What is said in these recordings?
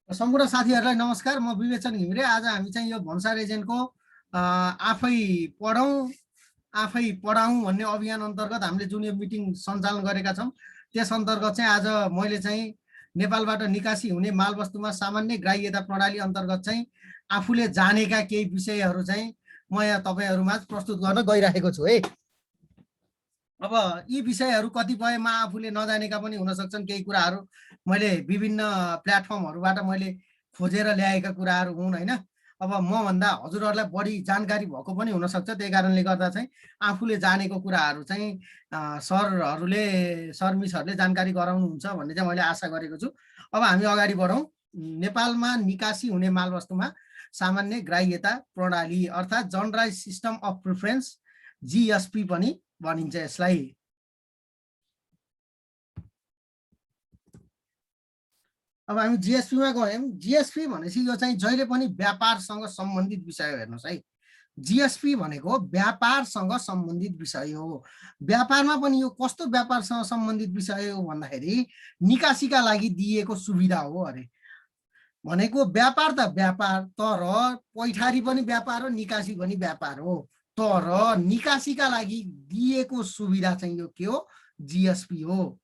सम्पूर्ण साथीहरूलाई नमस्कार। म विवेचन घिमिरे। आज हामी चाहिँ यो भन्सार एजेन्टको आफै पढौँ आफै पढाउँ भन्ने अभियान अन्तर्गत हामीले जुन यो मिटिङ सञ्चालन गरेका छौँ त्यस अन्तर्गत चाहिँ आज मैले चाहिँ नेपालबाट निकासी हुने मालवस्तुमा सामान्य ग्राह्यता प्रणाली अन्तर्गत चाहिँ आफूले जानेका केही विषयहरू चाहिँ म यहाँ तपाईँहरूमा प्रस्तुत गर्न गइरहेको छु है। अब यी विषयहरू कतिपयमा आफूले नजानेका पनि हुन सक्छन्। केही कुराहरू मैले विभिन्न प्लेटफर्महरूबाट मैले खोजेर ल्याएका कुराहरू हुन् हैन। अब मभन्दा हजुरहरूलाई बढी जानकारी भएको पनि हुनसक्छ। त्यही कारणले गर्दा चाहिँ आफूले जानेको कुराहरू चाहिँ सर मिसहरूले जानकारी गराउनुहुन्छ भन्ने चाहिँ मैले आशा गरेको छु। अब हामी अगाडि बढौँ। नेपालमा निकासी हुने मालवस्तुमा सामान्य ग्राह्यता प्रणाली अर्थात् generalise system of preference GSP पनि भनिन्छ यसलाई। अब हामी जिएसपीमा गयौँ। जिएसपी भनेपछि यो चाहिँ जहिले पनि व्यापारसँग सम्बन्धित विषय हो। हेर्नुहोस् है, जिएसपी भनेको व्यापारसँग सम्बन्धित विषय हो। व्यापारमा पनि यो कस्तो व्यापारसँग सम्बन्धित विषय हो भन्दाखेरि निकासीका लागि दिएको सुविधा हो अरे। भनेको व्यापार त व्यापार, तर पैठारी पनि व्यापार हो, निकासी पनि व्यापार हो, तर निकासीका लागि दिएको सुविधा चाहिँ यो के हो? जिएसपी हो।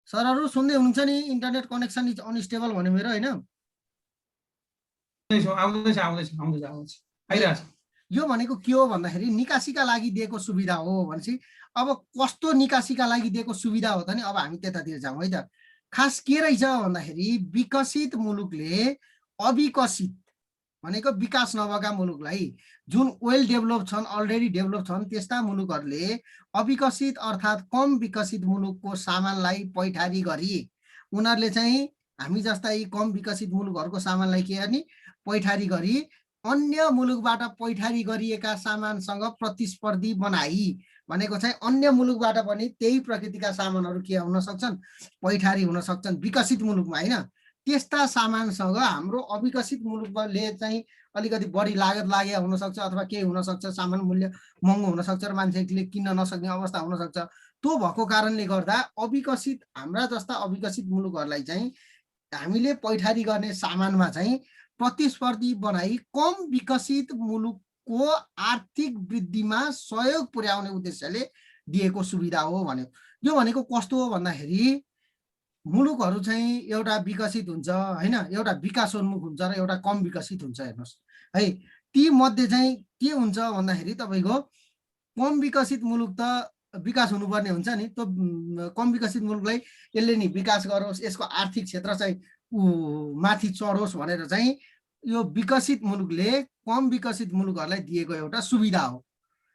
सरहरू सुन्दै हुनुहुन्छ नि? इन्टरनेट कनेक्सन इज अनस्टेबल भन्यो मेरो हैन? यो भनेको के हो भन्दाखेरि निकासीका लागि दिएको सुविधा हो भनेपछि अब कस्तो निकासीका लागि दिएको सुविधा हो त नि? अब हामी त्यतातिर जाउँ है त। खास के रहेछ भन्दाखेरि विकसित मुलुकले अविकसित भनेको विकास नभएका मुलुकलाई, जुन वेल डेभलप छन्, अलरेडी डेभलप छन्, त्यस्ता मुलुकहरूले अविकसित अर्थात् कम विकसित मुलुकको सामानलाई पैठारी गरी उनीहरूले चाहिँ हामी जस्ता यी कम विकसित मुलुकहरूको सामानलाई के गर्ने? पैठारी गरी अन्य मुलुकबाट पैठारी गरिएका सामानसँग प्रतिस्पर्धी बनाई। भनेको चाहिँ अन्य मुलुकबाट पनि त्यही प्रकृतिका सामानहरू के हुन सक्छन्? पैठारी हुन सक्छन् विकसित मुलुकमा हैन। त्यस्ता सामानसँग हाम्रो अविकसित मुलुकले चाहिँ अलिकति बढी लागत लागे हुनसक्छ, अथवा केही हुनसक्छ, सामान मूल्य महँगो हुनसक्छ र मान्छेले किन्न नसक्ने अवस्था हुनसक्छ। त्यो भएको कारणले गर्दा अविकसित हाम्रा जस्ता अविकसित मुलुकहरूलाई चाहिँ हामीले पैठारी गर्ने सामानमा चाहिँ प्रतिस्पर्धी बनाई कम विकसित मुलुकको आर्थिक वृद्धिमा सहयोग पुर्याउने उद्देश्यले दिएको सुविधा हो भन्यो। यो भनेको कस्तो हो भन्दाखेरि मुलुकहरू चाहिँ एउटा विकसित हुन्छ हैन, एउटा विकासोन्मुख हुन्छ र एउटा कम विकसित हुन्छ। हेर्नुहोस् है, ती मध्ये चाहिँ के हुन्छ भन्दाखेरि तपाईँको कम विकसित मुलुक त विकास हुनुपर्ने हुन्छ नि। त्यो कम विकसित मुलुकलाई यसले नि विकास गरोस्, यसको आर्थिक क्षेत्र चाहिँ माथि चढोस् भनेर चाहिँ यो विकसित मुलुकले कम विकसित मुलुकहरूलाई दिएको एउटा सुविधा हो।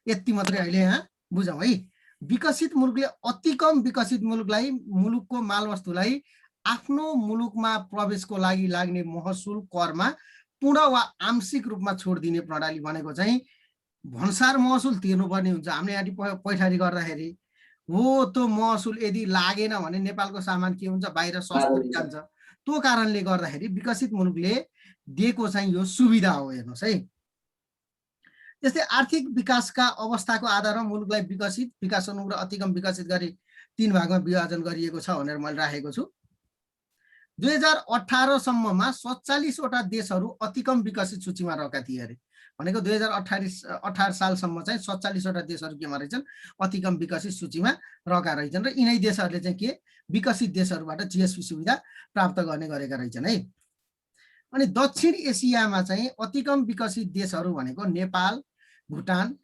यति मात्रै अहिले यहाँ बुझौँ है। विकसित मुलुकले अति कम विकसित मुलुकलाई, मुलुकको मालवस्तुलाई आफ्नो मुलुकमा प्रवेशको लागि लाग्ने महसुल करमा पूर्ण वा आंशिक रूपमा छोड दिने प्रणाली भनेको चाहिँ भन्सार महसुल तिर्नुपर्ने हुन्छ। हामीले यहाँ पैठारी गर्दाखेरि हो त्यो महसुल यदि लागेन भने नेपालको सामान के हुन्छ? बाहिर सस्तो जान्छ। त्यो कारणले गर्दाखेरि विकसित मुलुकले दिएको चाहिँ यो सुविधा हो। हेर्नुहोस् है, त्यस्तै आर्थिक विकासका अवस्थाको आधारमा मुलुकलाई विकसित, विकासोन्मुख र अति कम विकसित गरी 3 भागमा विभाजन गरिएको छ भनेर मैले राखेको छु। 2018 सम्ममा 47 वटा देशहरू अति कम विकसित सूचीमा रहेका थिए अरे। भनेको 2018 सालसम्म चाहिँ 47 वटा देशहरू केमा रहेछन्? अति कम विकसित सूचीमा रहेका रहेछन्। र यिनै देशहरूले चाहिँ के विकसित देशहरूबाट जिएसपी सुविधा प्राप्त गर्ने गरेका रहेछन् है। अनि दक्षिण एसियामा चाहिँ अति कम विकसित देशहरू भनेको नेपाल, भुटान,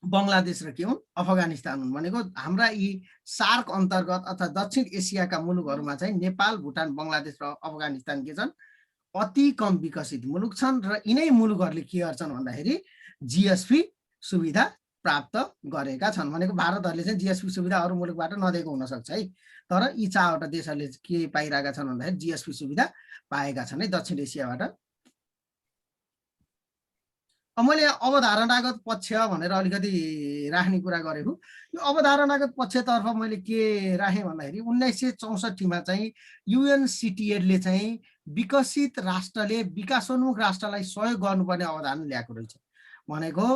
बङ्गलादेश र के हुन्? अफगानिस्तान हुन्। भनेको हाम्रा यी सार्क अन्तर्गत अथवा दक्षिण एसियाका मुलुकहरूमा चाहिँ नेपाल, भुटान, बङ्गलादेश र अफगानिस्तान के छन्? अति कम विकसित मुलुक छन्। र यिनै मुलुकहरूले के गर्छन् भन्दाखेरि जिएसपी सुविधा प्राप्त गरेका छन्। भनेको भारतहरूले चाहिँ जिएसपी सुविधा अरू मुलुकबाट नदिएको हुनसक्छ है, तर यी 4 वटा देशहरूले के पाइरहेका छन् भन्दाखेरि जिएसपी सुविधा पाएका छन् है दक्षिण एसियाबाट। अब मैले अवधारणागत पक्ष भनेर अलिकति राख्ने कुरा गरेको। यो अवधारणागत पक्षतर्फ मैले के राखेँ भन्दाखेरि 1964 मा चाहिँ युएनसिटिएडले चाहिँ विकसित राष्ट्रले विकासोन्मुख राष्ट्रलाई सहयोग गर्नुपर्ने अवधारणा ल्याएको रहेछ। भनेको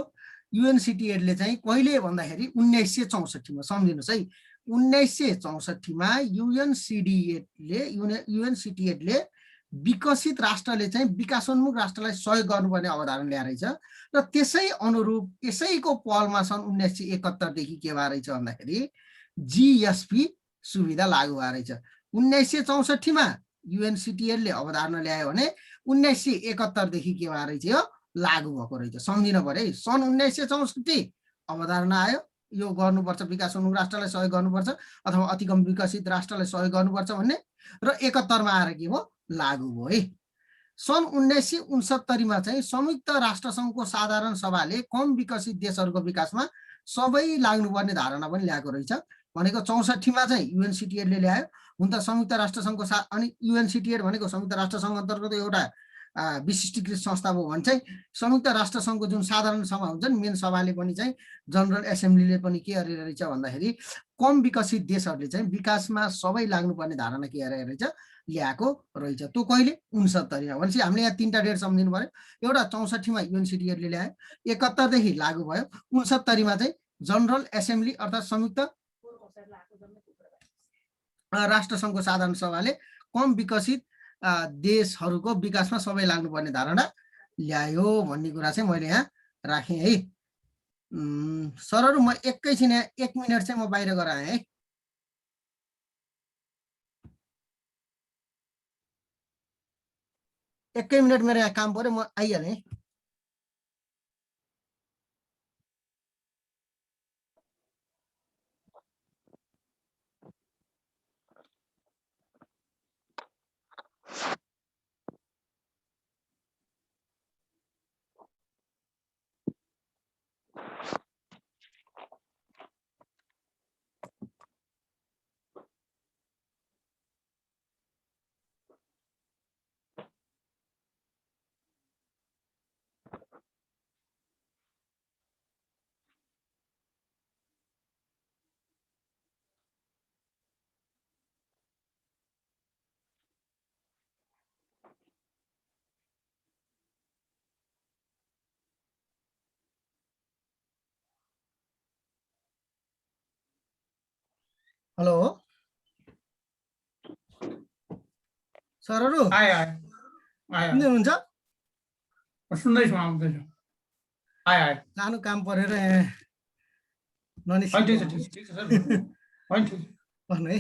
युएनसिटिएडले चाहिँ कहिले भन्दाखेरि 1964 मा, सम्झिनुहोस् है, 1964 मा युएनसिटिएले विकसित राष्ट्रले चाहिँ विकासोन्मुख राष्ट्रलाई सहयोग गर्नुपर्ने अवधारणा ल्याएर रहेछ र त्यसै अनुरूप यसैको पहलमा सन् 1971 देखि के भएर रहेछ भन्दाखेरि जीएसपी सुविधा लागू भएर रहेछ। 1964 मा युएनसिटिएलले अवधारणा ल्यायो भने 1971 देखि के भएर रहेछ यो लागू भएको रहेछ। सम्झिनु पर्यो है, सन् 1964 अवधारणा आयो, यो गर्नुपर्छ, विकासोन्मुख राष्ट्रलाई सहयोग गर्नुपर्छ अथवा अति कम विकसित राष्ट्रलाई सहयोग गर्नुपर्छ भन्ने, र 71 मा आएर के भयो लागू भयो है। सन् 1969 मा चाहिँ संयुक्त राष्ट्रसङ्घको साधारण सभाले कम विकसित देशहरूको विकासमा सबै लाग्नुपर्ने धारणा पनि ल्याएको रहेछ। भनेको 64 मा चाहिँ युएनसिटिएले ल्यायो, हुन त संयुक्त राष्ट्रसङ्घको अनि युएनसिटिएल भनेको संयुक्त राष्ट्रसङ्घ अन्तर्गत एउटा विशिष्टीकृत संस्था भयो भने चाहिँ संयुक्त राष्ट्रसङ्घको जुन साधारण सभा हुन्छ नि, मेन सभाले पनि चाहिँ जनरल एसेम्ब्लीले पनि के गरेर रहेछ भन्दाखेरि कम विकसित देशहरूले चाहिँ विकासमा सबै लाग्नुपर्ने धारणा के गरेर रहेछ ल्याएको रहेछ। त्यो कहिले 69 मा। भनेपछि हामीले यहाँ 3टा डेट सम्झिनु पर्यो। एउटा 64 मा युएनसिटिएले ल्यायो, 71 देखि लागू भयो, 69 मा चाहिँ जनरल एसेम्ब्ली अर्थात् संयुक्त राष्ट्रसङ्घको साधारण सभाले कम विकसित देशहरूको विकासमा सबै लाग्नुपर्ने धारणा ल्यायो भन्ने कुरा चाहिँ मैले यहाँ राखेँ है। सरहरू म एकैछिन 1 मिनट चाहिँ म बाहिर गराएँ है। एकै मिनट मेरो यहाँ काम पर्यो, म आइहालेँ। हेलो सरहरू, सुन्दै हुनुहुन्छ? सुन्दैछु, आउँदैछु। सानो काम परेर भन्नु है।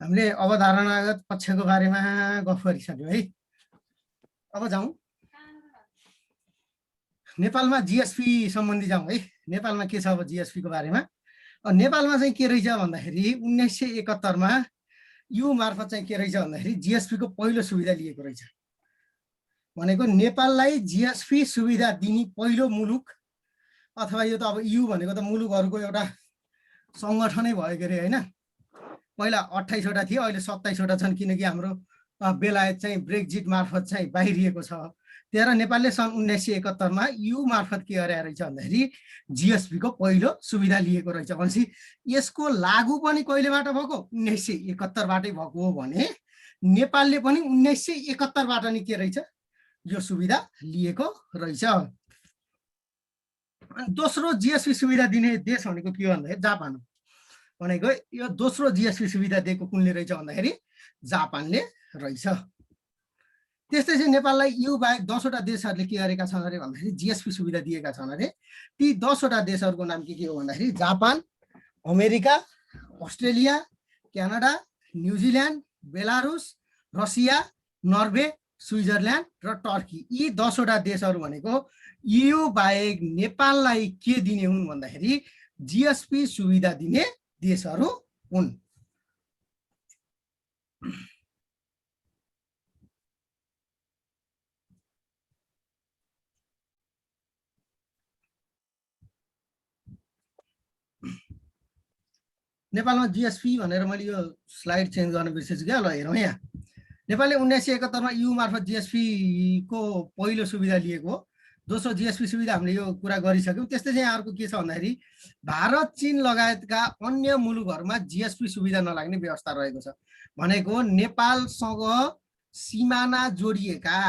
हामीले अवधारणागत पक्षको बारेमा गफ गरिसक्यौँ है। अब जाउँ नेपालमा जीएसपी सम्बन्धी जाउँ है। नेपालमा के छ अब जीएसपी को बारेमा? नेपालमा चाहिँ के रहेछ भन्दाखेरि 1971 मा यु मार्फत चाहिँ के रहेछ भन्दाखेरि जीएसपी को पहिलो सुविधा लिएको रहेछ। भनेको नेपाललाई जीएसपी सुविधा दिने पहिलो मुलुक, अथवा यो त अब यु भनेको त मुलुकहरूको एउटा सङ्गठनै भयो के अरे होइन। पहिला 28 वटा थियो, अहिले 27 वटा छन्, किनकि हाम्रो बेलायत चाहिँ ब्रेक्जिट मार्फत चाहिँ बाहिरिएको छ। त्यही नेपालले सन् 1971 मा यु मार्फत के गरेको रहेछ भन्दाखेरि जीएसपी को पहिलो सुविधा लिएको रहेछ। भनेपछि यसको लागू पनि कहिलेबाट भएको? 1971 बाटै भएको हो भने नेपालले पनि 1971 बाट नि के रहेछ यो सुविधा लिएको रहेछ। दोस्रो जीएसपी सुविधा दिने देश भनेको के हो भन्दाखेरि जापान हो। भनेको यो दोस्रो जीएसपी सुविधा दिएको कुनले रहेछ भन्दाखेरि जापानले रहेछ। त्यस्तै चाहिँ नेपाललाई यु बाहेक 10 वटा देशहरूले के गरेका छन् अरे भन्दाखेरि जीएसपी सुविधा दिएका छन् अरे। ती 10 वटा देशहरूको नाम के हो भन्दाखेरि Japan, America, Australia, Canada, New Zealand, Belarus, Russia, Norway, Switzerland र टर्की। यी 10 वटा देशहरू भनेको यो बाहेक नेपाललाई के दिने हुन् भन्दाखेरि जीएसपी सुविधा दिने देशहरू हुन्। नेपालमा जीएसपी भनेर मैले यो स्लाइड चेन्ज गर्न बिर्सेछु क्या। ल हेरौँ यहाँ। नेपालले 1971 मा यु मार्फत जीएसपी को पहिलो सुविधा लिएको हो। दोस्रो जिएसपी सुविधा हामीले यो कुरा गरिसक्यौँ। त्यस्तै चाहिँ अर्को के छ भन्दाखेरि भारत चीन लगायतका अन्य मुलुकहरूमा जिएसपी सुविधा नलाग्ने व्यवस्था रहेको छ। भनेको नेपालसँग सिमाना जोडिएका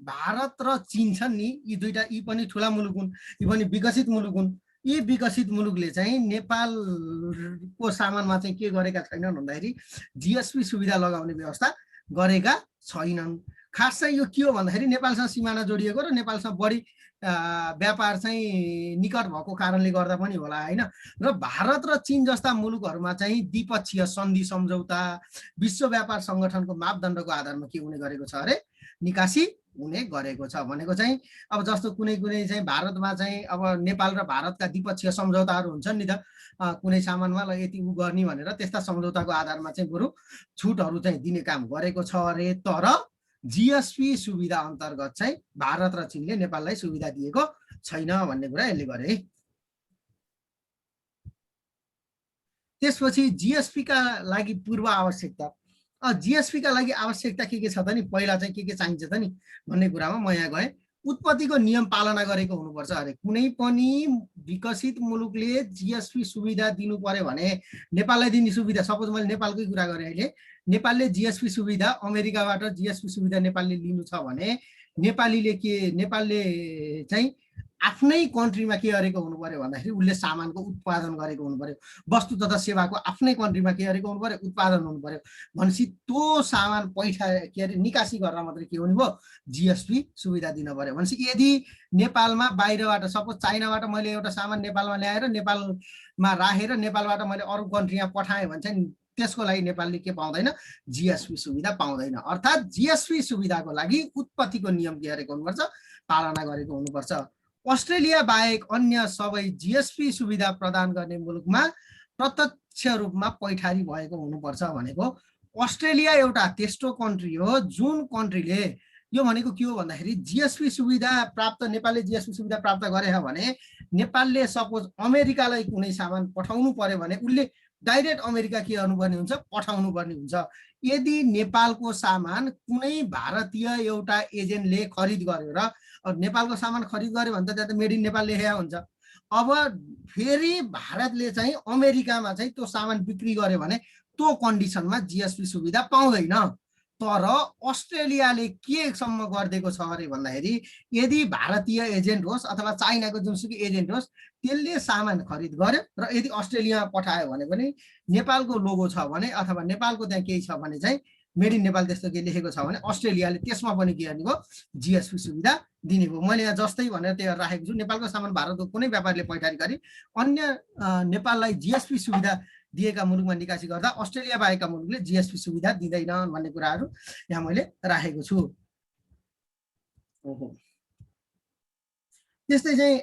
भारत र चीन छन् नि, यी पनि ठुला मुलुक हुन्, यी पनि विकसित मुलुक हुन्। यी विकसित मुलुकले चाहिँ नेपालको सामानमा चाहिँ के गरेका छैनन् भन्दाखेरि जिएसपी सुविधा लगाउने व्यवस्था गरेका छैनन्। खास चाहिँ यो के हो भन्दाखेरि नेपालसँग सिमाना जोडिएको र नेपालसँग बढी व्यापार चाहिँ निकट भएको कारणले गर्दा पनि होला हैन। र भारत र चीन जस्ता मुलुकहरूमा चाहिँ द्विपक्षीय सन्धि सम्झौता विश्व व्यापार सङ्गठनको मापदण्डको आधारमा के हुने गरेको छ अरे निकासी हुने गरेको छ। भनेको चाहिँ अब जस्तो कुनै चाहिँ भारतमा चाहिँ अब नेपाल र भारतका द्विपक्षीय सम्झौताहरू हुन्छन् नि त, कुनै सामानमा ल यति गर्ने भनेर त्यस्ता सम्झौताको आधारमा चाहिँ बरु छुटहरू चाहिँ दिने काम गरेको छ अरे। तर जिएसपी सुविधा अन्तर्गत चाहिँ भारत र चीनले नेपाललाई सुविधा दिएको छैन भन्ने कुरा यसले गरे है। त्यसपछि जिएसपी का लागि पूर्व आवश्यकता, जिएसपी का लागि आवश्यकता के छ त नि, पहिला चाहिँ के चाहिन्छ त नि भन्ने कुरामा म यहाँ गएँ। उत्पत्तिको नियम पालना गरेको हुनुपर्छ अरे। कुनै पनि विकसित मुलुकले जिएसपी सुविधा दिनु पर्यो भने नेपाललाई दिने सुविधा, सपोज मैले नेपालकै कुरा गरेँ अहिले, नेपालले जिएसपी सुविधा अमेरिकाबाट जिएसपी सुविधा नेपालले लिनु छ भने नेपालले चाहिँ आफ्नै कन्ट्रीमा के गरेको हुनु पर्यो भन्दाखेरि उसले सामानको उत्पादन गरेको हुनु पर्यो, वस्तु तथा सेवाको आफ्नै कन्ट्रीमा के गरेको हुनु पर्यो, उत्पादन हुनु पर्यो। भनेपछि त्यो सामान पैसा के अरे निकासी गर्न मात्रै के हुनु भयो, जिएसपी सुविधा दिन पर्यो। भनेपछि यदि नेपालमा बाहिरबाट सपोज चाइनाबाट मैले एउटा सामान नेपालमा ल्याएर नेपालमा राखेर नेपालबाट मैले अरू कन्ट्रीमा पठाएँ भने चाहिँ त्यसको लागि नेपालले के पाउँदैन, जिएसपी सुविधा पाउँदैन। अर्थात् जिएसपी सुविधाको लागि उत्पत्तिको नियम के गरेको हुनुपर्छ, पालना गरेको हुनुपर्छ। अस्ट्रेलिया बाहेक अन्य सबै जिएसपी सुविधा प्रदान गर्ने मुलुकमा प्रत्यक्ष रूपमा पैठारी भएको हुनुपर्छ। भनेको अस्ट्रेलिया एउटा त्यस्तो कन्ट्री हो जुन कन्ट्रीले यो भनेको के हो भन्दाखेरि जिएसपी सुविधा प्राप्त, नेपालले जिएसपी सुविधा प्राप्त गरे भने नेपालले सपोज अमेरिकालाई कुनै सामान पठाउनु पर्यो भने उसले डाइरेक्ट अमेरिका के गर्नुपर्ने हुन्छ, पठाउनु पर्ने हुन्छ। यदि नेपालको सामान कुनै भारतीय एउटा एजेन्टले खरिद गरेर, नेपालको सामान खरिद गर्यो भने त त्यहाँ त मेड इन नेपाल लेखेको हुन्छ। अब फेरि भारतले चाहिँ अमेरिकामा चाहिँ त्यो सामान बिक्री गर्यो भने त्यो कन्डिसनमा जिएसपी सुविधा पाउँदैन। तर अस्ट्रेलियाले केसम्म गरिदिएको छ अरे भन्दाखेरि यदि भारतीय एजेन्ट होस् अथवा चाइनाको जुनसुकै एजेन्ट होस् त्यसले सामान खरिद गर्यो र यदि अस्ट्रेलियामा पठायो भने पनि नेपालको लोगो छ भने अथवा नेपालको त्यहाँ केही छ भने चाहिँ मेड इन नेपाल त्यस्तो के लेखेको छ भने अस्ट्रेलियाले त्यसमा पनि के गर्ने भयो, जिएसपी सुविधा दिने भयो। मैले यहाँ जस्तै भनेर त्यहाँ राखेको छु, नेपालको सामान भारतको कुनै व्यापारीले पैठारी गरी अन्य नेपाललाई जिएसपी सुविधा दिएका मुलुकमा निकासी गर्दा अस्ट्रेलिया बाहेकका मुलुकले जिएसपी सुविधा दिँदैनन् भन्ने कुराहरू यहाँ मैले राखेको छु। त्यस्तै चाहिँ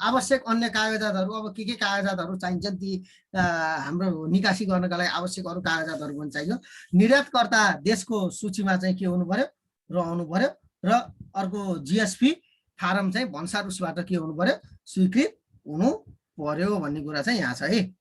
आवश्यक अन्य कागजातहरू, अब के कागजातहरू चाहिन्छन् ती हाम्रो निकासी गर्नका लागि आवश्यक अरू कागजातहरू पनि चाहियो। निर्यातकर्ता देशको सूचीमा चाहिँ के हुनु पर्यो, रहनु पर्यो। र अर्को जिएसपी फारम चाहिँ भन्सार उसबाट के हुनु पर्यो, स्वीकृत हुनु पर्यो भन्ने कुरा चाहिँ यहाँ छ है।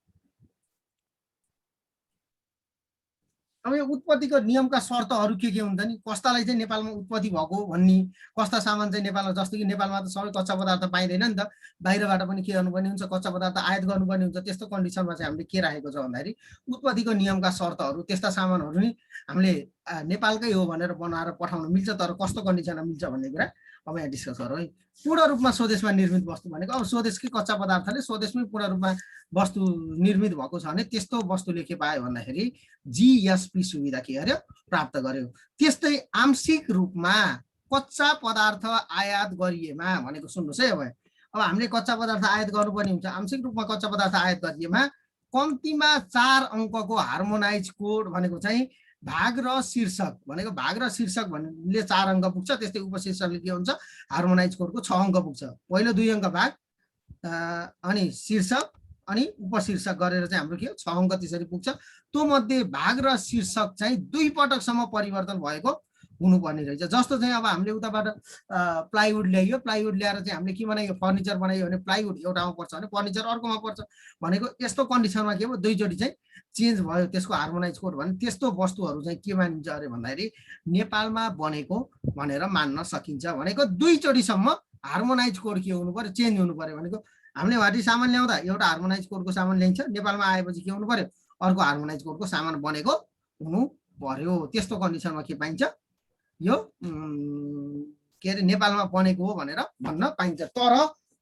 अब यो उत्पत्तिको नियमका शर्तहरू के हुन्छ नि, कस्तालाई चाहिँ नेपालमा उत्पत्ति भएको भन्ने, कस्ता सामान चाहिँ नेपालमा, जस्तो कि नेपालमा त सबै कच्चा पदार्थ पाइँदैन नि त, बाहिरबाट पनि के गर्नुपर्ने हुन्छ, कच्चा पदार्थ आयात गर्नुपर्ने हुन्छ। त्यस्तो कन्डिसनमा चाहिँ हामीले के राखेको छ भन्दाखेरि उत्पत्तिको नियमका शर्तहरू, त्यस्ता सामानहरू नि हामीले नेपालकै हो भनेर बनाएर पठाउन मिल्छ, तर कस्तो कन्डिसनमा मिल्छ भन्ने कुरा अब यहाँ डिस्कस गरौँ है। पूर्ण रूपमा स्वदेशमा निर्मित वस्तु भनेको अब स्वदेशकै कच्चा पदार्थले स्वदेशमै पूर्ण रूपमा वस्तु निर्मित भएको छ भने त्यस्तो वस्तुले के पायो भन्दाखेरि जिएसपी सुविधा के गर्यो, प्राप्त गर्यो। त्यस्तै आंशिक रूपमा कच्चा पदार्थ आयात गरिएमा भनेको सुन्नुहोस् है। अब हामीले कच्चा पदार्थ आयात गर्नुपर्ने हुन्छ। आंशिक रूपमा कच्चा पदार्थ आयात गरिएमा कम्तीमा 4 अङ्कको हार्मोनाइज कोड भनेको चाहिँ भाग र शीर्षक भनेको, भाग र शीर्षक भन्ने 4 अङ्क पुग्छ, त्यस्तै उपशीर्षकले के हुन्छ, हार्मोनाइज कोडको 6 अङ्क पुग्छ। पहिलो 2 अङ्क भाग अनि शीर्षक अनि उपशीर्षक गरेर चाहिँ हाम्रो के हो, 6 अङ्क त्यसरी पुग्छ। त्यो मध्ये भाग र शीर्षक चाहिँ 2 पटकसम्म परिवर्तन भएको हुनुपर्ने रहेछ। जस्तो चाहिँ अब हामीले उताबाट प्लाइवुड ल्याइयो, प्लाइवुड ल्याएर चाहिँ हामीले के बनायो, फर्निचर बनायो भने प्लाइवुड एउटामा पर्छ भने फर्निचर अर्कोमा पर्छ भनेको यस्तो कन्डिसनमा के भयो, 2 चोटि चाहिँ चेन्ज भयो त्यसको हार्मोनाइज कोड भने त्यस्तो वस्तुहरू चाहिँ के मानिन्छ अरे भन्दाखेरि नेपालमा बनेको भनेर मान्न सकिन्छ। भनेको 2 चोटिसम्म हार्मोनाइज कोड के हुनु पर्यो, चेन्ज हुनु पर्यो भनेको हामीले वाटी सामान ल्याउँदा एउटा हार्मोनाइज कोडको सामान ल्याइन्छ, नेपालमा आएपछि के हुनु पर्यो, अर्को हार्मोनाइज कोडको सामान बनेको हुनु पर्यो। त्यस्तो कन्डिसनमा के पाइन्छ, यो के अरे नेपालमा बनेको हो भनेर भन्न पाइन्छ। तर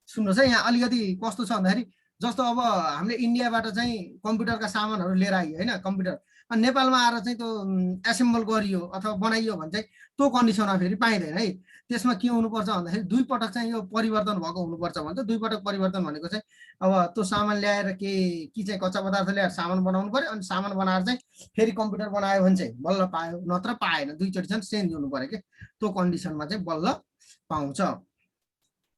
सुन्नुहोस् है, यहाँ अलिकति कस्तो छ भन्दाखेरि जस्तो अब हामीले इन्डियाबाट चाहिँ कम्प्युटरका सामानहरू लिएर आइयो होइन, कम्प्युटर नेपालमा आएर चाहिँ त्यो एसेम्बल गरियो अथवा बनाइयो भने चाहिँ त्यो कन्डिसनमा फेरि पाइँदैन है। त्यसमा के हुनुपर्छ भन्दाखेरि दुई पटक चाहिँ यो परिवर्तन भएको हुनुपर्छ भन्छ। दुई पटक परिवर्तन भनेको चाहिँ अब त्यो सामान ल्याएर कि चाहिँ कच्चा पदार्थ ल्याएर सामान बनाउनु पर्यो, अनि सामान बनाएर चाहिँ फेरि कम्प्युटर बनायो भने चाहिँ बल्ल पायो, नत्र पाएन। दुईचोटि चाहिँ चेन्ज हुनु पर्यो कि त्यो कन्डिसनमा चाहिँ बल्ल पाउँछ।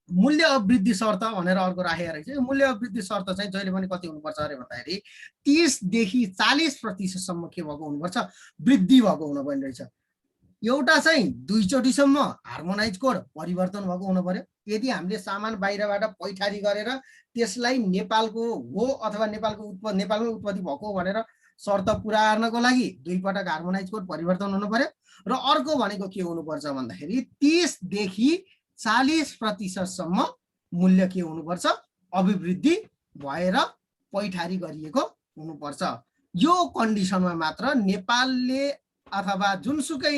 मूल्य अवृद्धि शर्त भनेर अर्को राखेको रहेछ। यो मूल्य अवृद्धि शर्त चाहिँ जहिले पनि कति हुनुपर्छ अरे भन्दाखेरि 30 देखि 40% के भएको हुनुपर्छ, वृद्धि भएको हुनुपर्ने रहेछ। एउटा चाहिँ दुईचोटिसम्म हार्मोनाइज कोड परिवर्तन भएको हुनु पर्यो। यदि हामीले सामान बाहिरबाट पैठारी गरेर त्यसलाई नेपालको हो अथवा नेपालमै उत्पत्ति भएको भनेर शर्त पुरा गर्नको लागि दुई पटक हार्मोनाइज कोड परिवर्तन हुनु पर्यो। र अर्को भनेको के हुनुपर्छ भन्दाखेरि 30 देखि 40% मूल्य के हुनुपर्छ, अभिवृद्धि भएर पैठारी गरिएको हुनुपर्छ। यो कन्डिसनमा मात्र नेपालले अथवा जुनसुकै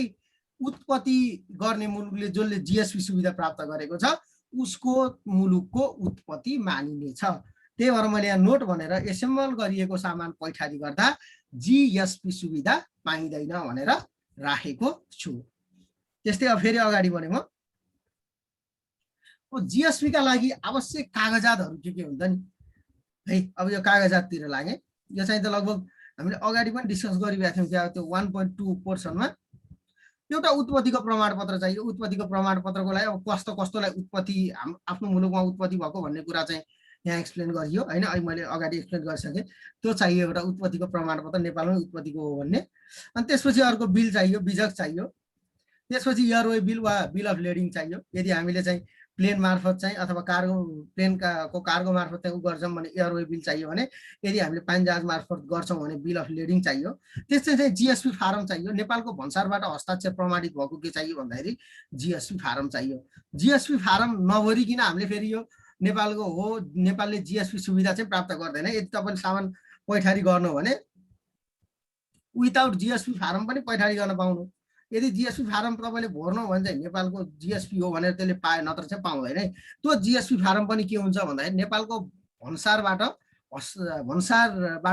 उत्पत्ति गर्ने मुलुकले जसले जीएसपी सुविधा प्राप्त गरेको छ उसको मुलुकको उत्पत्ति मानिनेछ। त्यही भएर मैले यहाँ नोट भनेर एसेम्बल गरिएको सामान पैठारी गर्दा जीएसपी सुविधा पाइँदैन भनेर राखेको छु। त्यस्तै अब फेरि अगाडि बढेँ म। जीएसपी का लागि आवश्यक कागजातहरू के हुन्छ नि है। अब यो कागजाततिर लागे, यो चाहिँ त लगभग हामीले अगाडि पनि डिस्कस गरिरहेको थियौँ। त्यो 1.2 पोर्सनमा एउटा उत्पत्तिको प्रमाणपत्र चाहियो। उत्पत्तिको प्रमाणपत्रको लागि अब कस्तोलाई उत्पत्ति आफ्नो मुलुकमा उत्पत्ति भएको भन्ने कुरा चाहिँ यहाँ एक्सप्लेन गरियो होइन। अहिले मैले अगाडि एक्सप्लेन गरिसकेँ। त्यो चाहियो एउटा उत्पत्तिको प्रमाणपत्र नेपालमै उत्पत्तिको हो भन्ने। अनि त्यसपछि अर्को बिल चाहियो, बिजक चाहियो। त्यसपछि एयरवे बिल वा बिल अफ लेडिङ चाहियो। यदि हामीले चाहिँ प्लेन मार्फत चाहिँ अथवा प्लेनको कार्गो मार्फत चाहिँ गर्छौँ भने एयरवे बिल चाहियो भने, यदि हामीले पानी जहाज मार्फत गर्छौँ भने बिल अफ लेडिङ चाहियो। त्यसै चाहिँ जीएसपी फारम चाहियो। नेपालको भन्सारबाट हस्ताक्षर प्रमाणित भएको के चाहियो भन्दाखेरि जीएसपी फारम चाहियो। जीएसपी फारम नभरिकन हामीले फेरि यो नेपालको हो, नेपालले जीएसपी सुविधा चाहिँ प्राप्त गर्दैन। यदि तपाईँले सामान पैठारी गर्नु भने विदाउट जीएसपी फारम पनि पैठारी गर्न पाउनु। यदि जीएसपी फारम तपाईँले भर्नु भने चाहिँ नेपालको जीएसपी हो भनेर त्यसले पाए, नत्र चाहिँ पाउँदैन है। त्यो जीएसपी फारम पनि के हुन्छ भन्दाखेरि नेपालको भन्सारबाट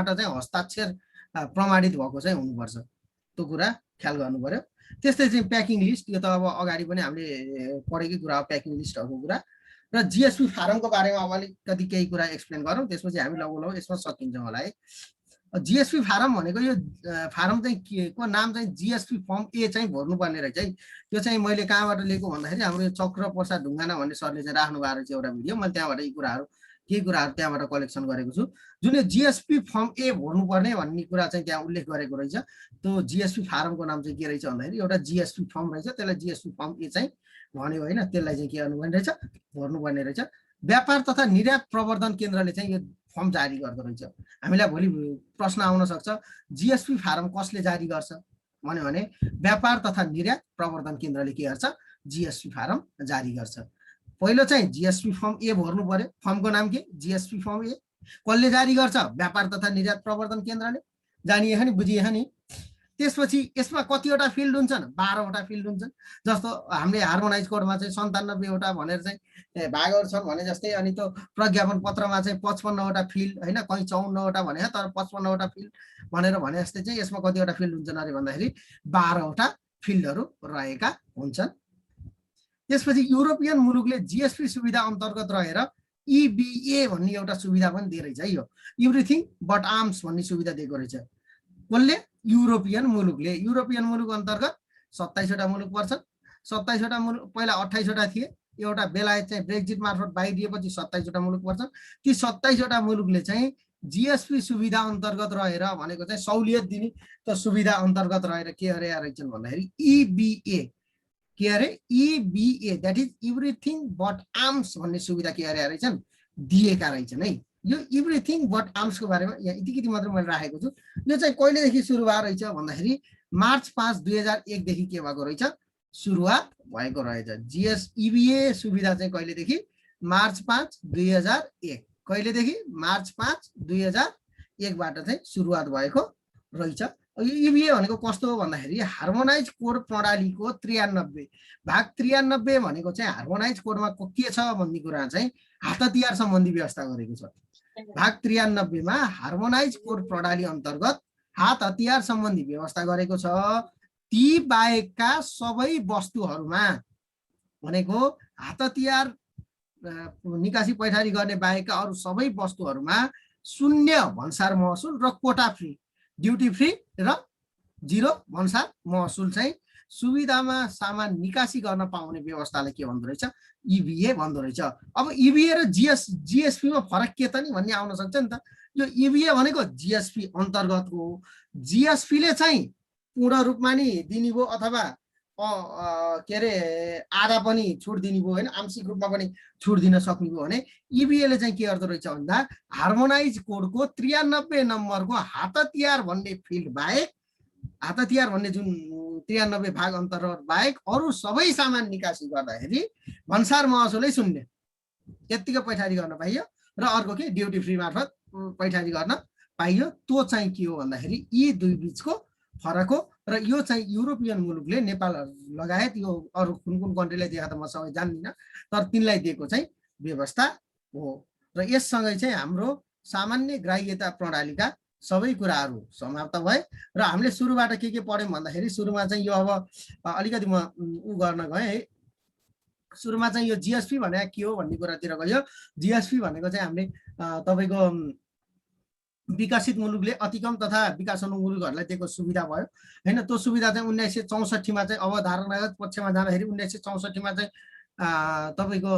चाहिँ हस्ताक्षर प्रमाणित भएको चाहिँ हुनुपर्छ। त्यो कुरा ख्याल गर्नु पर्यो। त्यस्तै चाहिँ प्याकिङ लिस्ट, यो त अब अगाडि पनि हामीले पढेकै कुरा हो प्याकिङ लिस्टहरूको कुरा। र जीएसपी फारमको बारेमा अब अलिकति केही कुरा एक्सप्लेन गरौँ, त्यसपछि हामी लगभग यसमा सकिन्छौँ होला है। जीएसपी फारम भनेको यो फारम चाहिँ के को नाम चाहिँ जीएसपी फर्म ए चाहिँ भर्नुपर्ने रहेछ है। त्यो चाहिँ मैले कहाँबाट लिएको भन्दाखेरि हाम्रो चक्र प्रसाद ढुङ्गाना भन्ने सरले चाहिँ राख्नु भएको रहेछ एउटा भिडियो। मैले त्यहाँबाट केही कुराहरू त्यहाँबाट कलेक्सन गरेको छु। जुन यो जीएसपी फर्म ए भर्नुपर्ने भन्ने कुरा चाहिँ त्यहाँ उल्लेख गरेको रहेछ। त्यो जीएसपी फारमको नाम चाहिँ के रहेछ भन्दाखेरि एउटा जीएसपी फर्म रहेछ, त्यसलाई जीएसपी फर्म ए चाहिँ भन्यो होइन। त्यसलाई चाहिँ के गर्नुपर्ने रहेछ, भर्नुपर्ने रहेछ। व्यापार तथा निर्यात प्रवर्धन केन्द्रले चाहिँ यो फर्म जारी गर्दो रहेछ। हामीलाई भोलि प्रश्न आउन सक्छ जीएसपी फारम कसले जारी गर्छ भन्यो भने व्यापार तथा निर्यात प्रवर्धन केन्द्रले के गर्छ, जीएसपी फारम जारी गर्छ। पहिलो चाहिँ जीएसपी फर्म ए भर्नु पर्यो। फर्मको नाम के, जीएसपी फर्म ए। कसले जारी गर्छ, व्यापार तथा निर्यात प्रवर्धन केन्द्रले। जानिए नि, बुझिए नि। त्यसपछि यसमा कतिवटा फिल्ड हुन्छन्, 12वटा फिल्ड हुन्छन्। जस्तो हामीले हार्मोनाइज कोडमा चाहिँ 97वटा भनेर चाहिँ भागहरू छन् भने जस्तै, अनि त्यो प्रज्ञापन पत्रमा चाहिँ 55वटा फिल्ड होइन, कहीँ 54वटा भने तर 55वटा फिल्ड भनेर भने जस्तै चाहिँ यसमा कतिवटा फिल्ड हुन्छन् अरे भन्दाखेरि 12वटा फिल्डहरू रहेका हुन्छन्। त्यसपछि युरोपियन मुलुकले जीएसपी सुविधा अन्तर्गत रहेर इबिए भन्ने एउटा सुविधा पनि दिएको रहेछ है। यो एभ्रिथिङ बट आर्म्स भन्ने सुविधा दिएको रहेछ। कसले, युरोपियन मुलुकले। युरोपियन मुलुक अन्तर्गत 27वटा मुलुक पर्छन्। 27वटा मुलुक, पहिला 28वटा थिए। एउटा बेलायत चाहिँ ब्रेक्जिट मार्फत बाहिरिएपछि 27वटा मुलुक पर्छन्। ती 27वटा मुलुकले चाहिँ जीएसपी सुविधा अन्तर्गत रहेर भनेको चाहिँ सहुलियत दिने त्यो सुविधा अन्तर्गत रहेर के अरे रहेछन् भन्दाखेरि इबिए के अरे, इबिए that is everything but arms भन्ने सुविधा के अरे रहेछन्, दिएका रहेछन् है। यो एभ्रिथिङ बट आर्म्सको बारेमा यहाँ यति मात्र मैले राखेको छु। यो चाहिँ कहिलेदेखि सुरु भएको रहेछ भन्दाखेरि मार्च 5, 2001 देखि के भएको रहेछ, सुरुवात भएको रहेछ। ईबीए सुविधा चाहिँ कहिलेदेखि? मार्च 5, 2001। कहिलेदेखि? मार्च 5, 2001बाट चाहिँ सुरुवात भएको रहेछ। ईबीए भनेको कस्तो हो भन्दाखेरि हार्मोनाइज कोड प्रणालीको 93 भाग 93 भनेको चाहिँ हार्मोनाइज कोडमा के छ भन्ने कुरा चाहिँ हात हतियार सम्बन्धी व्यवस्था गरेको छ। भाग 93 मा हार्मोनाइज कोड प्रणाली अन्तर्गत हात हतियार सम्बन्धी व्यवस्था गरेको छ। ती बाहेकका सबै वस्तुहरूमा भनेको हात हतियार निकासी पैठारी गर्ने बाहेकका अरू सबै वस्तुहरूमा 0 भन्सार महसुल र कोटा फ्री, ड्युटी फ्री र 0 भन्सार महसुल चाहिँ सुविधामा सामान निकासी गर्न पाउने व्यवस्थालाई के भन्दो रहेछ? ईबीए भन्दो रहेछ। अब ईबीए र जीएसपी मा फरक के त नि भन्ने आउन सक्छ नि त। यो ईबीए भनेको जीएसपी अन्तर्गतको हो। जीएसपी ले चाहिँ पूर्ण रूपमा नि दिने भयो अथवा के अरे आधा पनि छुट दिने भयो हैन, आंशिक रूपमा पनि छुट दिन सक्ने भयो भने ईबीए ले चाहिँ के गर्दो रहेछ भन्दा हार्मोनाइज कोडको 93 नम्बरको हात हतियार भन्ने फिल्ड बाहेक, हात हतियार भन्ने जुन 93 भाग अन्तर्गत बाहेक अरू सबै सामान निकासी गर्दाखेरि भन्सार महसुलै 0 यतिको पैठारी गर्न पाइयो र अर्को के ड्युटी फ्री मार्फत पैठारी गर्न पाइयो। त्यो चाहिँ के हो भन्दाखेरि यी दुई बीचको फरक हो। र यो चाहिँ युरोपियन मुलुकले नेपाल लगायत यो अरू कुन कुन कन्ट्रीलाई दिएको त म सबै जान्दिनँ, तर तिनलाई दिएको चाहिँ व्यवस्था हो। र यससँगै चाहिँ हाम्रो सामान्य ग्राह्यता प्रणालीका सबै कुराहरू समाप्त भए। र हामीले सुरुबाट के पढ्यौँ भन्दाखेरि सुरुमा चाहिँ यो अब अलिकति म उ गर्न गएँ है। सुरुमा चाहिँ यो जीएसपी भनेको के हो भन्ने कुरातिर गयो। जीएसपी भनेको चाहिँ हामीले तपाईको विकसित मुलुकले अतिकम तथा विकासोन्मुख मुलुकहरूलाई दिएको सुविधा भयो हैन। त्यो सुविधा चाहिँ 1964 मा चाहिँ अवधारणागत पक्षमा जाँदाखेरि 1964 मा चाहिँ तपाईको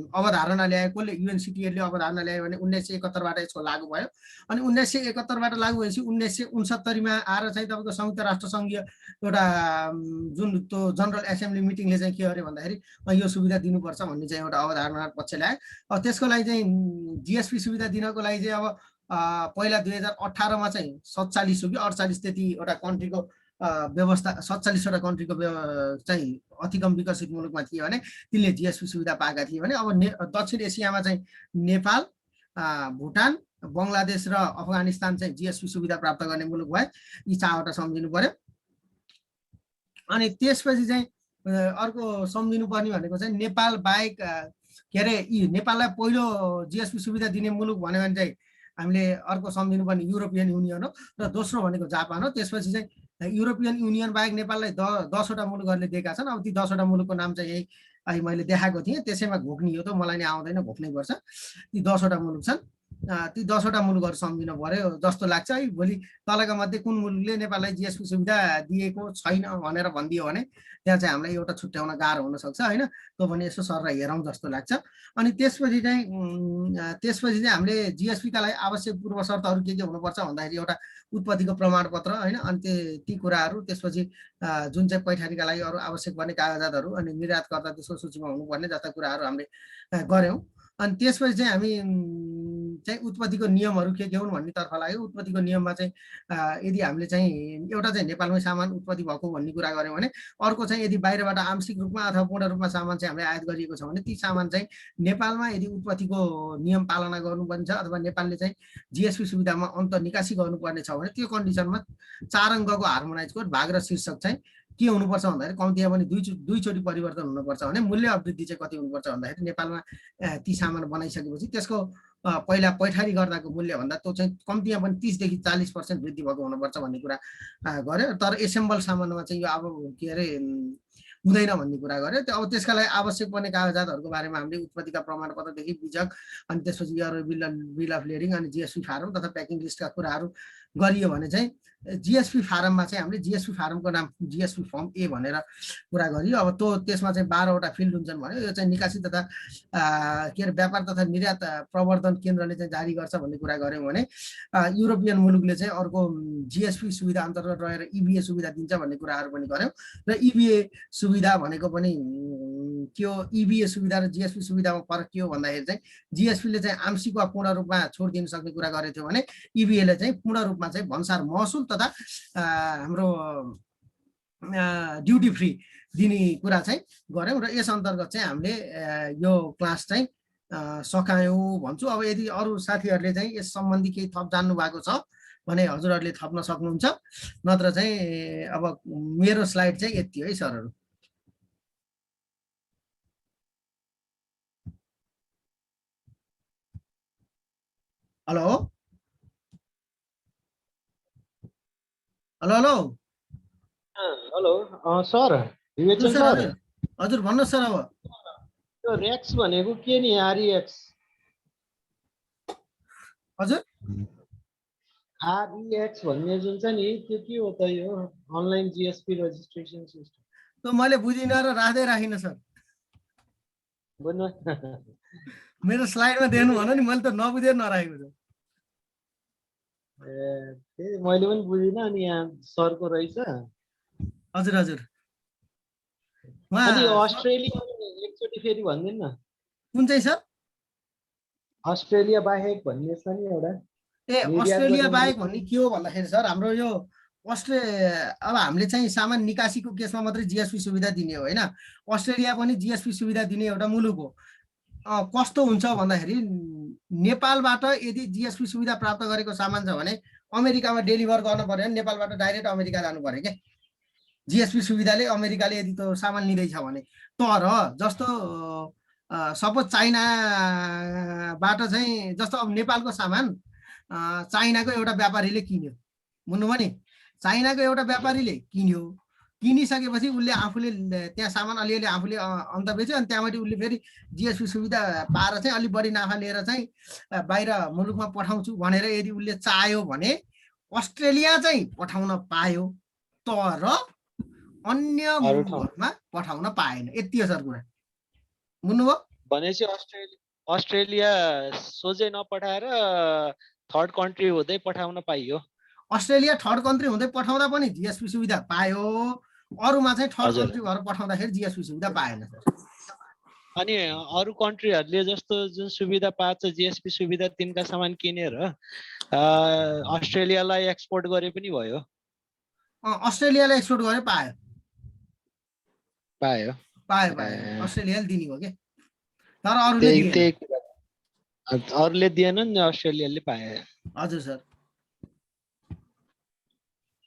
अवधारणा ल्याए कसले? युएनसीटीएले अवधारणा ल्यायो भने 1971 बाट यसको लागू भयो। अनि 1971 बाट लागू भएपछि 1969 मा आएर चाहिँ तपाईको संयुक्त राष्ट्र संघीय एउटा जुन त्यो जनरल एसेम्ब्ली मिटिङले चाहिँ के गर्यो भन्दाखेरि यो सुविधा दिनुपर्छ भन्ने चाहिँ एउटा अवधारणा पक्ष ल्यायो। अब त्यसको लागि चाहिँ जीएसपी सुविधा दिनको लागि चाहिँ अब पहिला 2018 मा चाहिँ 47 हो कि 48 त्यतिवटा कन्ट्रीको व्यवस्था, 47 वटा कन्ट्रीको चाहिँ अतिकम विकसित मुलुकमा थियो भने तिनले जीएसपी सुविधा पाएका थिए भने अब दक्षिण एसियामा चाहिँ नेपाल, भुटान, बङ्गलादेश र अफगानिस्तान चाहिँ जीएसपी सुविधा प्राप्त गर्ने मुलुक भए। यी चारवटा सम्झिनु पर्यो। अनि त्यसपछि चाहिँ अर्को सम्झिनु पर्ने भनेको चाहिँ नेपाल बाहेक के अरे यी नेपाललाई पहिलो जीएसपी सुविधा दिने मुलुक भन्यो भने चाहिँ हामीले अर्को सम्झिनु पर्ने युरोपियन युनियन हो र दोस्रो भनेको जापान हो। त्यसपछि चाहिँ युरोपियन युनियन बाहेक नेपाललाई 10 वटा मुलुकहरूले दिएका छन्। अब ती 10 वटा मुलुकको नाम चाहिँ यही अहिले मैले देखाएको थिएँ, त्यसैमा घोक्नी हो त, मलाई नै आउँदैन, घोक्नै पर्छ। ती 10 वटा मुलुक छन्। ती 10 वटा मुलुकहरू सम्झिनु पर्यो जस्तो लाग्छ है। भोलि तलका मध्ये कुन मुलुकले नेपाललाई जीएसपी सुविधा दिएको छैन भनेर भनिदियो भने त्यहाँ चाहिँ हामीलाई एउटा छुट्याउन गाह्रो हुनसक्छ होइन। त्यो पनि यसो सर हेरौँ जस्तो लाग्छ। अनि त्यसपछि चाहिँ हामीले जीएसपीका लागि आवश्यक पूर्व शर्तहरू के हुनुपर्छ भन्दाखेरि एउटा उत्पत्तिको प्रमाणपत्र होइन, अनि ती कुराहरू, त्यसपछि जुन चाहिँ पैठारीका लागि अरू आवश्यक पर्ने कागजातहरू, अनि निर्यातकर्ता त्यसको सूचीमा हुनुपर्ने जस्ता कुराहरू हामीले गऱ्यौँ। अनि त्यसपछि चाहिँ हामी चाहिँ उत्पत्तिको नियमहरू के हुन् भन्नेतर्फ लाग्यो। उत्पत्तिको नियममा चाहिँ यदि हामीले चाहिँ एउटा चाहिँ नेपालमै सामान उत्पत्ति भएको भन्ने कुरा गऱ्यौँ भने, अर्को चाहिँ यदि बाहिरबाट आंशिक रूपमा अथवा पूर्ण रूपमा सामान चाहिँ हामीले आयात गरिएको छ भने ती सामान चाहिँ नेपालमा यदि उत्पत्तिको नियम पालना गर्नुपर्ने छ अथवा नेपालले चाहिँ जीएसपी सुविधामा अन्त निकासी गर्नुपर्ने छ भने त्यो कन्डिसनमा 4 अङ्कको हार्मोनाइज कोड भाग र शीर्षक चाहिँ के हुनुपर्छ भन्दाखेरि कम्तीमा पनि दुईचोटि परिवर्तन हुनुपर्छ भने मूल्य अभिवृद्धि चाहिँ कति हुनुपर्छ भन्दाखेरि नेपालमा ती सामान बनाइसकेपछि त्यसको पहिला पैठारी गर्दाको मूल्य भन्दा त्यो चाहिँ कम्तीमा पनि 30 देखि 40% वृद्धि भएको हुनुपर्छ भन्ने कुरा गर्यो। तर एसेम्बल सामानमा चाहिँ यो अब के अरे हुँदैन भन्ने कुरा गर्यो। अब त्यसका लागि आवश्यक पर्ने कागजातहरूको बारेमा हामीले उत्पत्तिका प्रमाणपत्रदेखि बीजक, अनि त्यसपछि बिल अफ लेडिङ, अनि जीएसपी फारम तथा प्याकिङ लिस्टका कुराहरू गरियो भने चाहिँ जीएसपी फारममा चाहिँ हामीले जीएसपी फारमको नाम जीएसपी फर्म ए भनेर कुरा गरियो। अब त्यो त्यसमा चाहिँ 12 वटा फिल्ड हुन्छन् भन्यो। यो चाहिँ निकासी तथा के अरे व्यापार तथा निर्यात प्रवर्धन केन्द्रले चाहिँ जारी गर्छ भन्ने कुरा गऱ्यौँ भने युरोपियन मुलुकले चाहिँ अर्को जीएसपी सुविधा अन्तर्गत रहेर ईबीए सुविधा दिन्छ भन्ने कुराहरू पनि गऱ्यौँ। र ईबीए सुविधा भनेको पनि के हो, ईबीए सुविधा र जीएसपी सुविधामा फरक के हो भन्दाखेरि चाहिँ जीएसपीले चाहिँ आंशिक वा पूर्ण रूपमा छोड दिन सक्ने कुरा गरेको थियो भने ईबीएले चाहिँ पूर्ण रूपमा चाहिँ भन्सार महसुल तथा हाम्रो ड्युटी फ्री दिने कुरा चाहिँ गऱ्यौँ र यस अन्तर्गत चाहिँ हामीले यो क्लास चाहिँ सकायौँ भन्छु। अब यदि अरू साथीहरूले चाहिँ यस सम्बन्धी केही थप जान्नु भएको छ भने हजुरहरूले थप्न सक्नुहुन्छ, नत्र चाहिँ अब मेरो स्लाइड चाहिँ यति है सरहरू। Hello hello hello hello sir, विवेचन सर सर, हजुर भन्नुहोस् सर। अब यो रेक्स भनेको के नि? आरइएक्स हजुर आरइएक्स भन्ने जुन छ नि त्यो के हो त? यो अनलाइन जीएसपी रजिस्ट्रेसन सिस्टम। त्यो मैले बुझिनँ र राख्दिनँ सर। भन्नु मेरो स्लाइडमा देख्नु भन नि, मैले त नबुझेर नराखेको छु। त्यही मैले पनि बुझिनँ, अनि यहाँ सरको रहेछ। हजुर हजुर अनि अस्ट्रेलिया एकचोटि फेरि भनिदिनु न। कुन चाहिँ सर? अस्ट्रेलिया बाहेक भन्ने छ नि एउटा। अस्ट्रेलिया बाहेक भन्ने के हो भन्दाखेरि सर, हाम्रो यो अब हामीले चाहिँ सामान निकासीको केसमा मात्रै जिएसपी सुविधा दिने हो होइन। अस्ट्रेलिया पनि जिएसपी सुविधा दिने एउटा मुलुक हो। कस्तो हुन्छ भन्दाखेरि नेपालबाट यदि जिएसपी सुविधा प्राप्त गरेको सामान छ भने अमेरिकामा डेलिभर गर्नु पर्यो भने नेपालबाट डाइरेक्ट अमेरिका जानु पर्यो क्या। जिएसपी सुविधाले अमेरिकाले यदि त्यो सामान लिँदैछ भने। तर जस्तो सपोज चाइनाबाट चाहिँ, जस्तो अब नेपालको सामान चाइनाको एउटा व्यापारीले किन्यो, बुझ्नुभयो नि? चाइनाको एउटा व्यापारीले किन्यो, किनिसकेपछि उसले आफूले त्यहाँ सामान अलिअलि आफूले अन्त बेच्यो, अनि त्यहाँबाट उसले फेरि जिएसपी सुविधा पाएर चाहिँ अलिक बढी नाफा लिएर चाहिँ बाहिर मुलुकमा पठाउँछु भनेर यदि उसले चाह्यो भने अस्ट्रेलिया चाहिँ पठाउन पायो, तर अन्य मुलुकमा पठाउन पाएन। यति हो सर कुरा, बुझ्नुभयो? भनेपछि अस्ट्रेलिया सोझै नपठाएर थर्ड कन्ट्री हुँदै पठाउन पाइयो। अस्ट्रेलिया थर्ड कन्ट्री हुँदै पठाउँदा पनि जिएसपी सुविधा पायो, अरूमा चाहिँ थर्ड कन्ट्री भएर पठाउँदाखेरि जिएसपी सुविधा पाएन सर। अनि अरू कन्ट्रीहरूले जस्तो जुन सुविधा पाएको छ जिएसपी सुविधा, तिनका सामान किनेर अस्ट्रेलियालाई एक्सपोर्ट गरे पनि भयो। अस्ट्रेलियालाई एक्सपोर्ट गरे पायो पायो पायो पायो अस्ट्रेलियाले दिने हो के। तर अरूले दिएनन्, अस्ट्रेलियाले पाए। हजुर सर।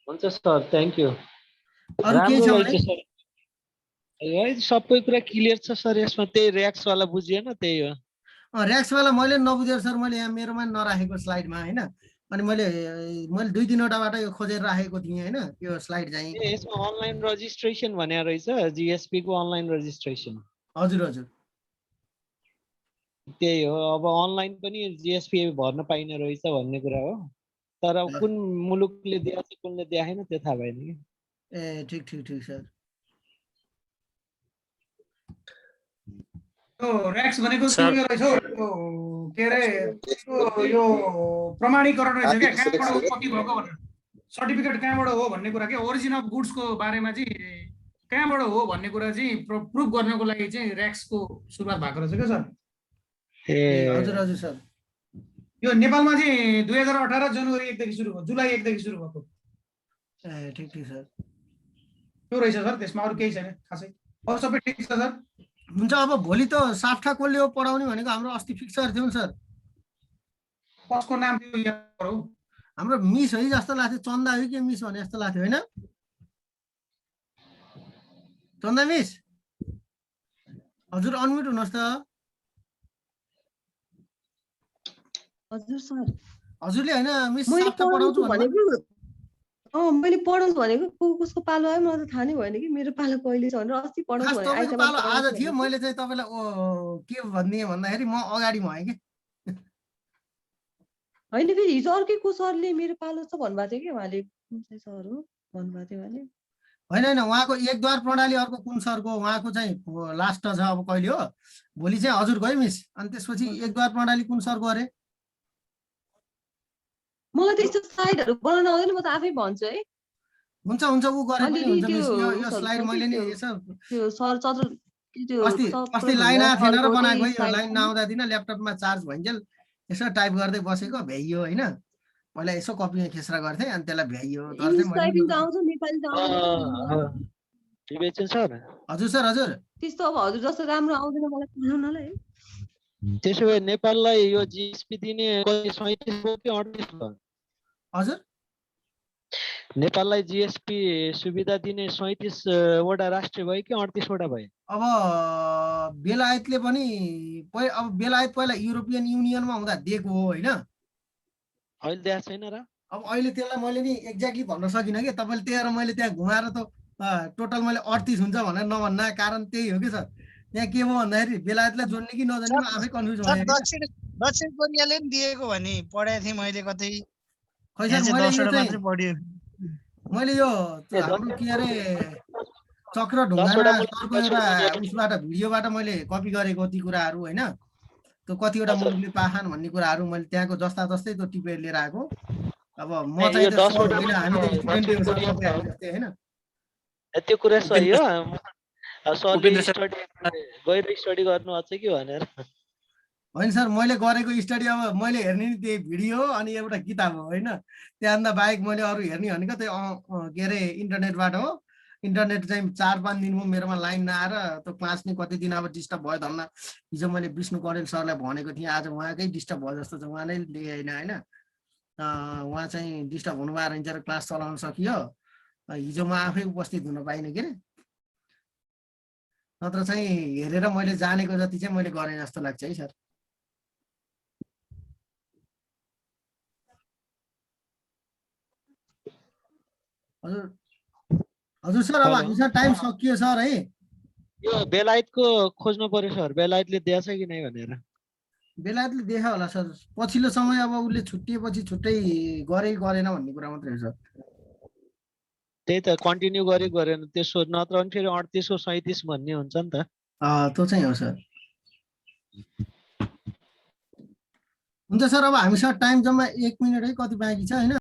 हुन्छ सर, थ्याङ्क यू। अरू के छ भने सबै कुरा क्लियर छ सर। यसमा त्यही र्याक्स वाला बुझिएन, त्यही हो। र्याक्स वाला मैले नबुझेर सर, मैले यहाँ मेरोमा नराखेको स्लाइडमा होइन, अनि मैले 2-3वटाबाट यो खोजेर राखेको थिएँ होइन, यो स्लाइड चाहिँ। यसमा अनलाइन रजिस्ट्रेसन भने रहेछ, जिएसपी को अनलाइन रजिस्ट्रेसन। हजुर हजुर त्यही हो। अब अनलाइन पनि जिएसपी भर्न पाइने रहेछ भन्ने कुरा हो, तर कुन मुलुकले दिएको छ कुनले दिएन त्यो थाहा भएन कि। ए ठिक ठिक ठिक सर। र्याक्स भनेको के रहेछ के अरे यो प्रमाणीकरण रहेछ क्या, कहाँबाट उत्पत्ति भएको भनेर, सर्टिफिकेट कहाँबाट हो भन्ने कुरा के, ओरिजिन अफ गुड्सको बारेमा चाहिँ कहाँबाट हो भन्ने कुरा चाहिँ प्रुफ गर्नको लागि चाहिँ र्याक्सको सुरुवात भएको रहेछ क्या सर। हजुर हजुर सर। यो नेपालमा चाहिँ 2018 जनवरी 1 देखि सुरु भयो, जुलाई 1 देखि सुरु भएको। ए ठिक ठिक सर। त्यो रहेछ सर, त्यसमा अरू केही छैन खासै, अरू सबै ठिक छ सर। हुन्छ। अब भोलि त साफ्टा कसले हो पढाउने भनेको हाम्रो अस्ति फिक्सर थियो नि सर। कसको नाम थियो याद गरौ। हाम्रो मिस है जस्तो लाग्थ्यो, चन्दा हो कि मिस भने जस्तो लाग्थ्यो होइन? चन्दा मिस हजुर अनम्युट हुनुहोस् त। हजुर सर। हजुरले होइन मिस साफ्टा पढाउँछु भनेको? मैले पढाउँछु भनेको कसको पालो आयो मलाई त थाहा नै भएन कि मेरो पालो कहिले छ भनेर। अस्ति पढाउँछु भने तपाईँको पालो आज थियो, मैले चाहिँ तपाईँलाई के भनिदिएँ भन्दाखेरि म अगाडि भएँ कि होइन, फेरि हिजो अर्कै को सरले मेरो पालो छ भन्नुभएको थियो कि, उहाँले कुन चाहिँ सर हो भन्नुभएको थियो उहाँले। होइन होइन, उहाँको एकद्वार प्रणाली अर्को कुन सरको, उहाँको चाहिँ लास्ट छ अब कहिले हो, भोलि चाहिँ हजुर गयो मिस। अनि त्यसपछि एकद्वार प्रणाली कुन सरको अरे? मलाई त्यस्तो स्लाइडहरू बनाउन आउँदैन, म त आफै भन्छु है। हुन्छ हुन्छ, ऊ गरे पनि हुन्छ मिस। यो स्लाइड मैले नि यसो त्यो सर चतुर अस्ति लाइन आएको थिएन र बनाएको, यो लाइन नआउँदा दिन ल्यापटपमा चार्ज भइन्जेल यसो टाइप गर्दै बसेको भ्याइयो होइन। पहिला यसो कपीमा खेसरा गर्थे अनि त्यसलाई भ्याइयो तर इङ्ग्लिस चाहिँ टाइपिङ त मैले आउँछ नेपाली त आउँदैन विवेचन सर हजुर सर हजुर त्यस्तो अब हजुर जस्तो राम्रो आउँदैन मलाई पढाउनलाई है। त्यसो भए नेपाललाई यो जिएसपी दिने 37 हो कि 38 हो? हजुर नेपाललाई जिएसपी सुविधा दिने 37 वटा राष्ट्र भयो कि 38 वटा भयो? अब बेलायतले पनि अब बेलायत पहिला युरोपियन युनियनमा हुँदा दिएको हो होइन। अहिले दिएको छैन र? अब अहिले त्यसलाई मैले नि एक्ज्याक्टली भन्न सकिनँ कि तपाईँले त्यहाँ मैले त्यहाँ घुमाएर त टोटल मैले 38 हुन्छ भनेर नभन्न कारण त्यही हो कि सर। त्यहाँ के भयो भन्दाखेरि बेलायतलाई जोड्ने कि नजोड्ने म आफै कन्फ्युज सर भएँ। दक्षिण कोरियाले नि दिएको भने पढाएको थिएँ मैले कतै खै यहाँ सर चाहिँ मैले यो 10 वटा चाहिँ मात्रै पढ्यो मैले यो हाम्रो के अरे चक्र ढुङ्गामा सरको एउटा उसबाट भिडियोबाट मैले कपी गरेको ती कुराहरू होइन। त्यो कतिवटा मुलुकले पाखान भन्ने कुराहरू मैले त्यहाँको जस्ता जस्तै त्यो टिपेर लिएर आएको। अब म चाहिँ त सर होइन हामी त स्टुडेन्टै हो सर तपाईँ हामी जस्तै होइन। त्यो कुरा सही हो। सरले गएर स्टडी गर्नु अझ के भनेर होइन सर मैले गरेको स्टडी अब मैले हेर्ने नि त्यही भिडियो अनि एउटा किताब हो होइन। त्यहाँभन्दा बाहेक मैले अरू हेर्ने भनेको त्यही के अरे इन्टरनेटबाट हो। इन्टरनेट चाहिँ 4-5 दिनको मेरोमा लाइन नआएर त्यो क्लास नै कति दिन अब डिस्टर्ब भयो धन्न। हिजो मैले विष्णु कौडेल सरलाई भनेको थिएँ आज उहाँकै डिस्टर्ब भयो जस्तो छ उहाँले ल्याएन होइन। उहाँ चाहिँ डिस्टर्ब हुनुभयो रहन्छ र क्लास चलाउन सकियो। हिजो म आफै उपस्थित हुन पाइनँ के अरे नत्र चाहिँ हेरेर मैले जानेको जति चाहिँ मैले गरेँ जस्तो लाग्छ है सर। हजुर हजुर सर अब हामीसँग टाइम सकियो सर है। यो बेलायतको खोज्नु पर्यो सर बेलायतले दिएछ कि नै भनेर। बेलायतले देखा होला सर पछिल्लो समय अब उसले छुट्टिएपछि छुट्टै गरे गरेन भन्ने कुरा मात्रै हो सर। त्यही त कन्टिन्यू गरेन त्यसो नत्र भने फेरि 38 को 37 भन्ने हुन्छ नि त। त्यो चाहिँ हो सर। हुन्छ सर अब हामीसँग टाइम जम्मा 1 मिनेट है कति बाँकी छ होइन।